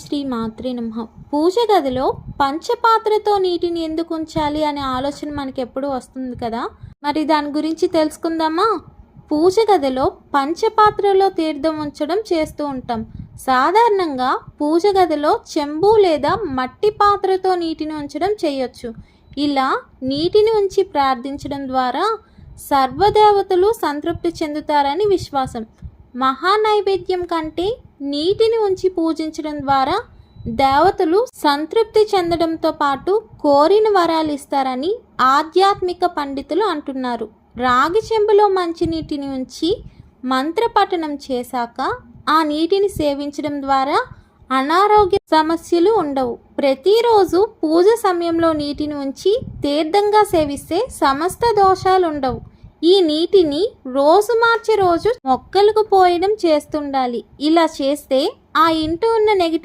శ్రీ మాత్రే నమః. పూజ గదిలో పంచపాత్రతో నీటిని ఎందుకు ఉంచాలి అనే ఆలోచన మనకి ఎప్పుడు వస్తుంది కదా. మరి దాని గురించి తెలుసుకుందామా. పూజ గదిలో పంచపాత్రలో తీర్థం ఉంచడం చేస్తూ ఉంటాం. సాధారణంగా పూజ గదిలో చెంబు లేదా మట్టి పాత్రతో నీటిని ఉంచడం చేయొచ్చు. ఇలా నీటిని ఉంచి ప్రార్థించడం ద్వారా సర్వదేవతలు సంతృప్తి చెందుతారని విశ్వాసం. మహానైవేద్యం కంటే నీటిని ఉంచి పూజించడం ద్వారా దేవతలు సంతృప్తి చెందడంతో పాటు కోరిన వరాలు ఇస్తారని ఆధ్యాత్మిక పండితులు అంటున్నారు. రాగి చెంబులో మంచినీటిని ఉంచి మంత్రపఠనం చేశాక ఆ నీటిని సేవించడం ద్వారా అనారోగ్య సమస్యలు ఉండవు. ప్రతిరోజు పూజ సమయంలో నీటిని ఉంచి తీర్థంగా సేవిస్తే సమస్త దోషాలు ఉండవు. ఈ నీటిని రోజు మార్చే రోజు మొక్కలకు పోయడం చేస్తుండాలి. ఇలా చేస్తే ఆ ఇంట్లో ఉన్న నెగిటివ్